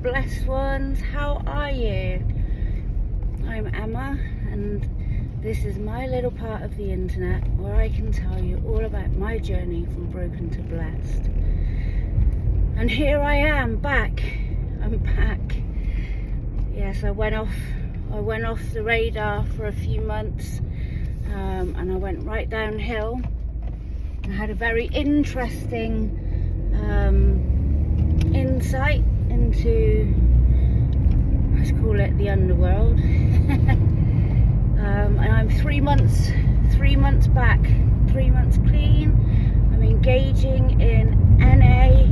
blessed ones, how are you? I'm Emma, and this is my little part of the internet where I can tell you all about my journey from broken to blessed. And here I am, back. I'm back. Yes, I went off the radar for a few months, and I went right downhill. I had a very interesting insight into, let's call it, the underworld. And I'm 3 months back, 3 months clean. I'm engaging in NA.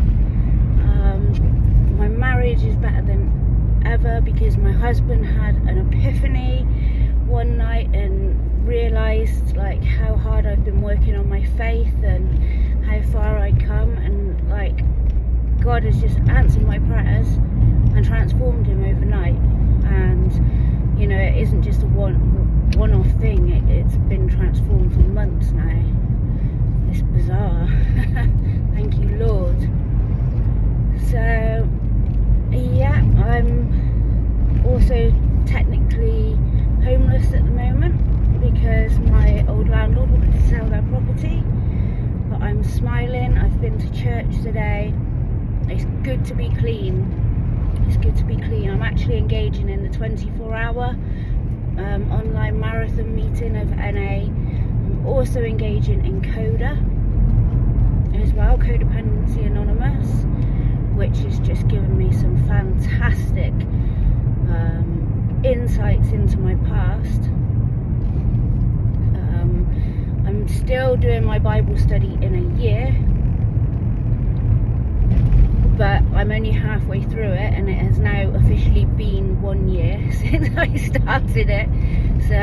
My marriage is better than ever because my husband had an epiphany one night and realized like how hard I've been working on my faith and how far I come, and like God has just answered my prayers and transformed him overnight. And you know, it isn't just a one-off thing, it's been transformed for months now. It's bizarre. Thank you, Lord. So yeah, I'm also technically homeless at the moment because my old landlord wanted to sell their property, but I'm smiling. I've been to church today. It's good to be clean. It's good to be clean. I'm actually engaging in the 24-hour online marathon meeting of NA. I'm also engaging in CODA as well, Codependency Anonymous, which has just given me some fantastic insights into my past. I'm still doing my Bible study in a year, but I'm only halfway through it, and it has now officially been 1 year since I started it. So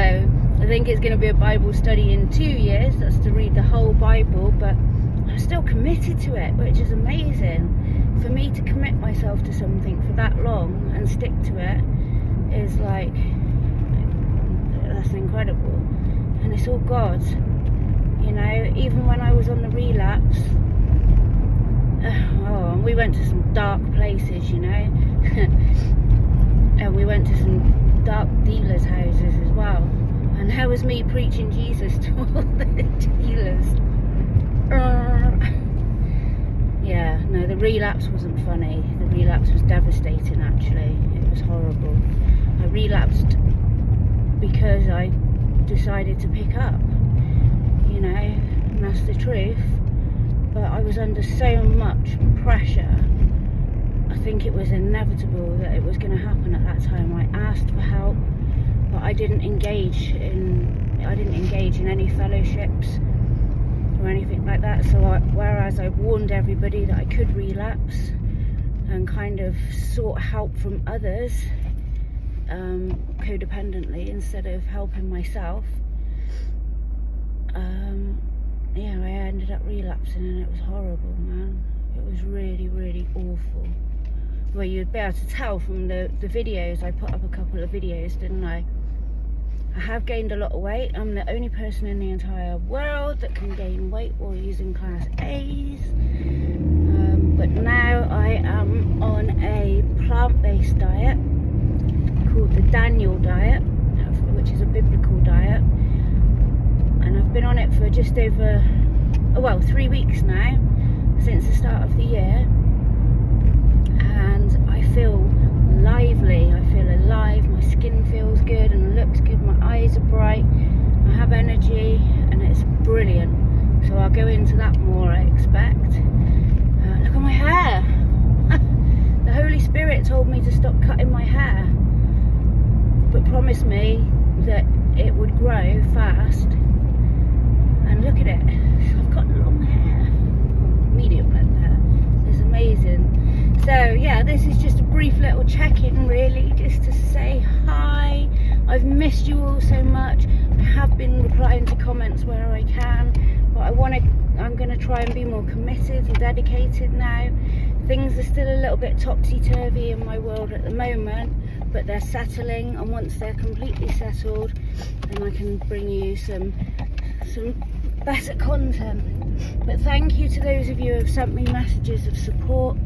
I think it's going to be a Bible study in 2 years. That's to read the whole Bible, but I'm still committed to it, which is amazing. For me to commit myself to something for that long and stick to it is like, that's incredible. And it's all God, you know. Even when I was on the relapse, we went to some dark places, you know. And we went to some dark dealers' houses as well. And how was me preaching Jesus to all the dealers? Yeah, no, the relapse wasn't funny. The relapse was devastating, actually. It was horrible. I relapsed because I decided to pick up, you know, and that's the truth. But I was under so much pressure. I think it was inevitable that it was going to happen at that time. I asked for help, but I didn't engage in any fellowships or anything like that. So whereas I warned everybody that I could relapse and kind of sought help from others codependently instead of helping myself, yeah, I ended up relapsing, and it was horrible, man. It was really, really awful. Well, you'd be able to tell from the videos. I put up a couple of videos, didn't I? I have gained a lot of weight. I'm the only person in the entire world that can gain weight while using class A's. But now I am on a plant-based diet called the Daniel diet, which is a biblical diet. And I've been on it for just over, 3 weeks now, since the start of the year. And I feel lively, I feel alive, my skin feels good and looks good, my eyes are bright, I have energy, and it's brilliant. So I'll go into that more, I expect. Look at my hair. The Holy Spirit told me to stop cutting my hair, but promised me that it would grow fast. And look at it, I've got long hair, medium length hair. It's amazing. So yeah, this is just a brief little check-in, really, just to say hi. I've missed you all so much. I have been replying to comments where I can, but I'm going to try and be more committed and dedicated now. Things are still a little bit topsy-turvy in my world at the moment, but they're settling, and once they're completely settled, then I can bring you some better content. But thank you to those of you who have sent me messages of support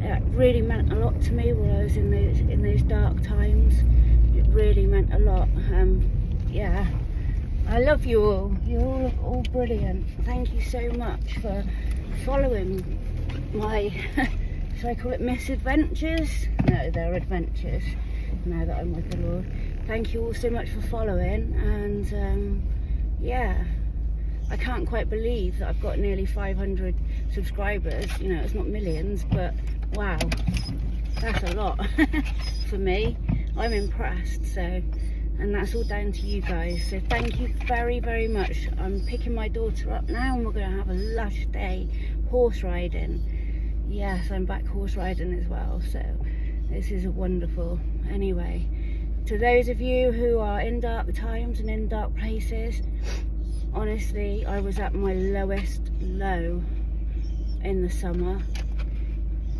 it really meant a lot to me while I was in those dark times. It really meant a lot. Yeah, I love you all. You're all brilliant. Thank you so much for following my should I call it misadventures? No, they're adventures now that I'm with the Lord. Thank you all so much for following, and yeah, I can't quite believe that I've got nearly 500 subscribers. You know, it's not millions, but wow, that's a lot for me. I'm impressed. So, and that's all down to you guys. So thank you very, very much. I'm picking my daughter up now and we're going to have a lush day horse riding. Yes, I'm back horse riding as well. So this is wonderful. Anyway, to those of you who are in dark times and in dark places, honestly, I was at my lowest low in the summer.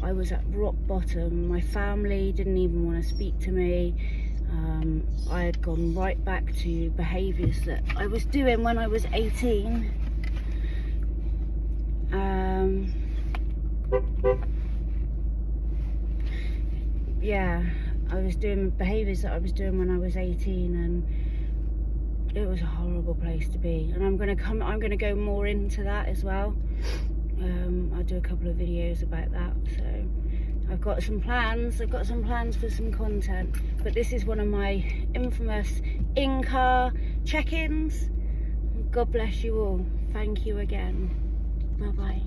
I was at rock bottom. My family didn't even want to speak to me. I had gone right back to behaviours that I was doing when I was 18. Yeah, I was doing behaviours that I was doing when I was 18, and it was a horrible place to be. And I'm gonna go more into that as well. I'll do a couple of videos about that. So I've got some plans for some content, but this is one of my infamous in-car check-ins. God bless you all. Thank you again. Bye bye.